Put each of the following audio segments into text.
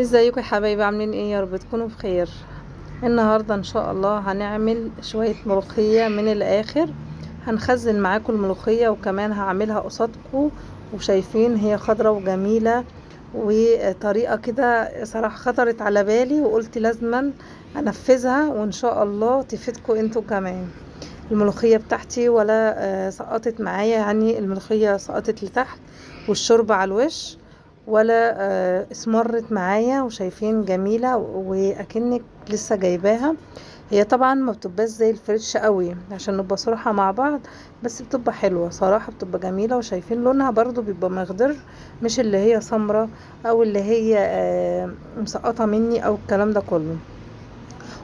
ازيكم يا حبايبي؟ عاملين ايه؟ يا رب تكونوا بخير. النهارده ان شاء الله هنعمل شويه ملوخيه من الاخر. هنخزن معاكم الملوخيه وكمان هعملها قصادكم، وشايفين هي خضرة وجميله. وطريقه كده صراحه خطرت على بالي وقلت لازما انفذها، وان شاء الله تفيدكم انتوا كمان. الملوخيه بتاعتي ولا سقطت معايا، يعني الملوخيه سقطت لتحت والشوربه على الوش، ولا اسمرت معايا، وشايفين جميلة واكنك لسه جايباها. هي طبعا ما بتبقاش زي الفريش قوي عشان نبقى صراحة مع بعض، بس بتبقى حلوة صراحة، بتبقى جميلة. وشايفين لونها برضو بيبقى مخضر، مش اللي هي سمرة او اللي هي مسقطة مني او الكلام ده كله.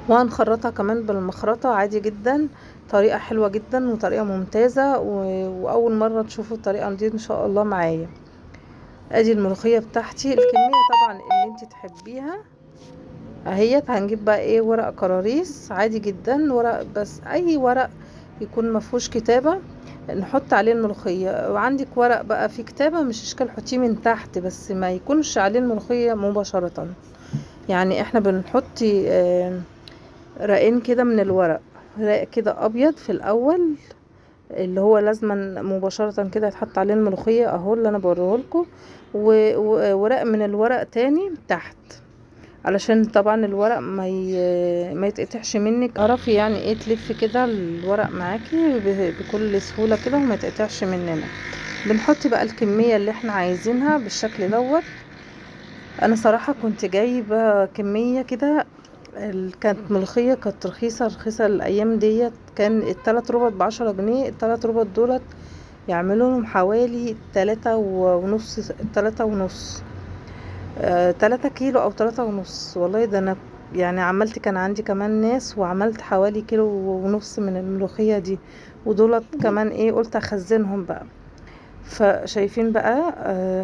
وهنخرطها كمان بالمخرطة عادي جدا. طريقة حلوة جدا وطريقة ممتازة واول مرة تشوفوا الطريقة دي ان شاء الله معايا. ادي الملوخيه بتاعتي، الكميه طبعا اللي انت تحبيها اهيت. هنجيب بقى ايه؟ ورق كراريس عادي جدا، ورق بس اي ورق يكون مفهوش كتابه نحط عليه الملوخيه. وعندك ورق بقى فيه كتابه مش اشكال، حطيه من تحت بس ما يكونش عليه الملوخيه مباشره. يعني احنا بنحط رقين كده من الورق، رق كده ابيض في الاول اللي هو لازما مباشرة كده يتحط عليه الملوخية اهو اللي انا بوريهولكوا، وورق من الورق تاني تحت، علشان طبعا الورق ما يتقطعش منك. اعرفي يعني ايه تلفي كده الورق معاكي بكل سهولة كده وما يتقطعش مننا. بنحط بقى الكمية اللي احنا عايزينها بالشكل دوت. انا صراحة كنت جايبة كمية كده، كانت ملوخية كانت رخيصة الأيام ديت. كان التلات ربط ب10 جنيه، التلات ربط دولت يعملوا لهم حوالي 3.5، 3.5، 3 كيلو أو 3.5. والله ده أنا يعني عملت، كان عندي كمان ناس وعملت حوالي 1.5 كيلو من الملوخية دي. ودولت كمان ايه، قلت أخزنهم بقى. فشايفين بقى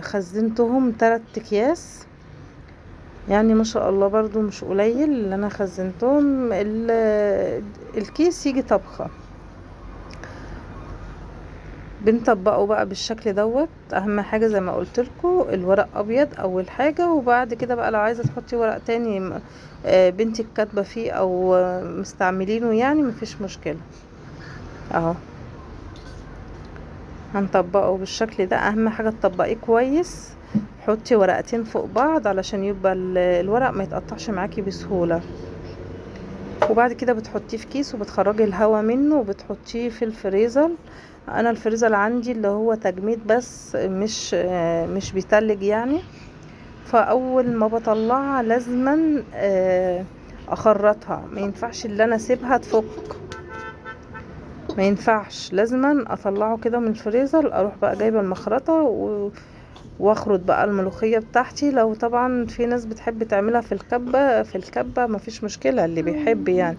خزنتهم 3 أكياس. يعني ما شاء الله برضو مش قليل اللي انا خزنتهم. الكيس يجي طبخة. بنطبقه بقى بالشكل دوت. اهم حاجة زي ما قلت لكم الورق ابيض اول حاجة، وبعد كده بقى لو عايزة تحطي ورق تاني بنتك كاتبة فيه او مستعملينه يعني مفيش مشكلة. اهو هنطبقه بالشكل ده. اهم حاجة تطبقيه كويس، حطي ورقتين فوق بعض علشان يبقى الورق ما يتقطعش معاكي بسهولة. وبعد كده بتحطيه في كيس وبتخرجي الهواء منه وبتحطيه في الفريزر. انا الفريزر عندي اللي هو تجميد بس مش بيتلج يعني. فاول ما بطلعها لازما اخرطها، ما ينفعش اللي انا اسيبها تفك، ما ينفعش، لازما اطلعه كده من الفريزر. اروح بقى جايبه المخرطه واخرط بقى الملوخيه بتاعتي. لو طبعا في ناس بتحب تعملها في الكبه مفيش مشكله اللي بيحب يعني،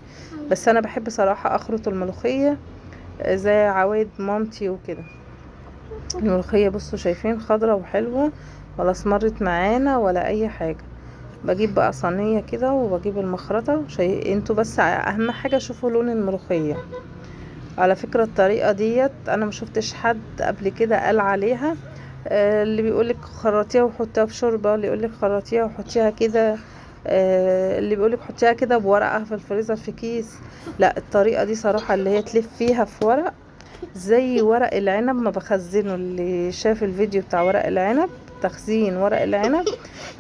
بس انا بحب صراحه اخرط الملوخيه زي عوايد مامتي وكده. الملوخيه بصوا شايفين خضرة وحلوه، ولا اسمرت معانا ولا اي حاجه. بجيب بقى صينيه كده وبجيب المخرطه. انتوا بس اهم حاجه شوفوا لون الملوخيه. على فكرة الطريقة ديت انا ما شفتش حد قبل كده قال عليها. اللي بيقولك خرطيها وحطيها في شوربة، اللي يقولك خرطيها وحطيها كده، اللي بيقولك حطيها كده بورقة في الفريزر في كيس. لا، الطريقة دي صراحة اللي هي تلف فيها في ورق زي ورق العنب ما بخزنه. اللي شاف الفيديو بتاع ورق العنب، تخزين ورق العنب،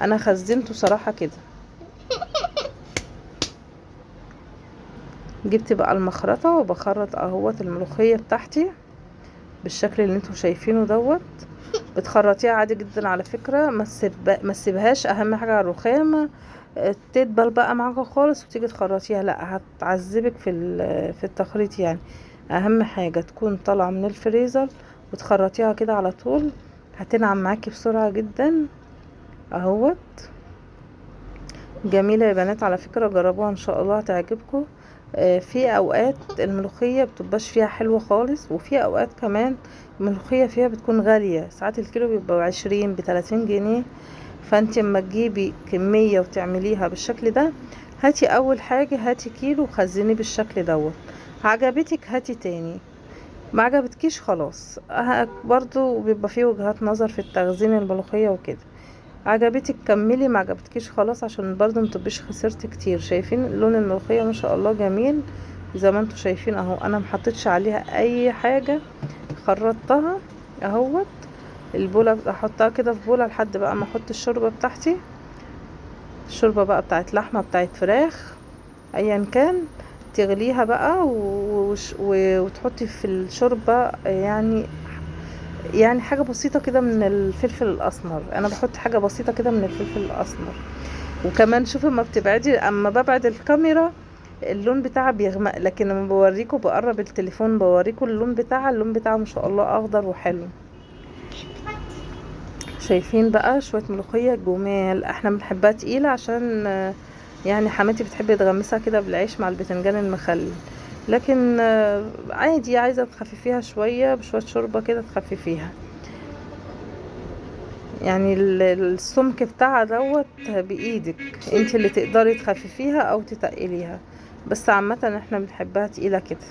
انا خزنته صراحة كده. جبت بقى المخرطة وبخرط اهوت الملوخية بتاعتي بالشكل اللي انتوا شايفينه دوت. بتخرطيها عادي جدا على فكرة، ما تسيبهاش اهم حاجة على الرخامة تدبل بقى معاكي خالص وتيجي تخرطيها، لا هتعذبك في التخريط يعني. اهم حاجة تكون طالعة من الفريزر وتخرطيها كده على طول، هتنعم معاكي بسرعة جدا اهوت. جميلة يا بنات، على فكرة جربوها ان شاء الله هتعجبكم. في اوقات الملوخية بتبقاش فيها حلوة خالص، وفي اوقات كمان الملوخية فيها بتكون غالية، ساعات الكيلو بيبقى ب20 ب30 جنيه. فانت اما تجيبي كمية وتعمليها بالشكل ده، هاتي اول حاجة هاتي كيلو وخزنيه بالشكل دوت. عجبتك هاتي تاني، ما عجبتكيش خلاص. برضو بيبقى فيه وجهات نظر في التخزين الملوخية وكده. عجبتك كملي، ما عجبتكيش خلاص، عشان برضو متبقيش خسرتي كتير. شايفين لون الملوخية ما شاء الله جميل زي ما انتوا شايفين اهو. انا محطتش عليها اي حاجة، خرطتها اهوت. البولة احطها كده في بولة لحد بقى ما احط الشوربة بتاعتي، الشوربة بقى بتاعت لحمة بتاعت فراخ ايا كان، تغليها بقى وتحطي في الشوربة يعني حاجة بسيطة كده من الفلفل الأسمر. أنا بحط حاجة بسيطة كده من الفلفل الأسمر. وكمان شوفي ما بتبعدي، أما ببعد الكاميرا اللون بتاعها بيغمق، لكن لما بوريكم بقرب التليفون بوريكم اللون بتاعها، اللون بتاعها ما شاء الله أخضر وحلو. شايفين بقى شوية ملوخية جمال. احنا بنحبها تقيلة عشان يعني حماتي بتحب تغمسها كده بالعيش مع البتنجان المخلل، لكن عادي عايزة تخففيها شوية بشوية شوربة كده تخففيها. يعني السمك بتاعها دوت بايدك انت اللي تقدري تخففيها او تتقليها، بس عامة احنا بنحبها تقيلة كده.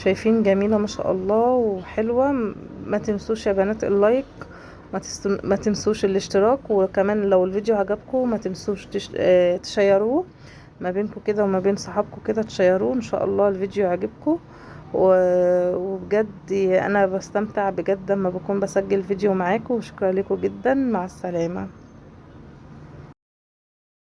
شايفين جميلة ما شاء الله وحلوة. ما تنسوش يا بنات اللايك، ما تنسوش الاشتراك، وكمان لو الفيديو عجبكم ما تنسوش تشيروه ما بينكم كده وما بين صحابكم كده، تشيروه ان شاء الله الفيديو يعجبكم. وبجد انا بستمتع بجد لما بكون بسجل فيديو معاكم، وشكرا لكم جدا، مع السلامة.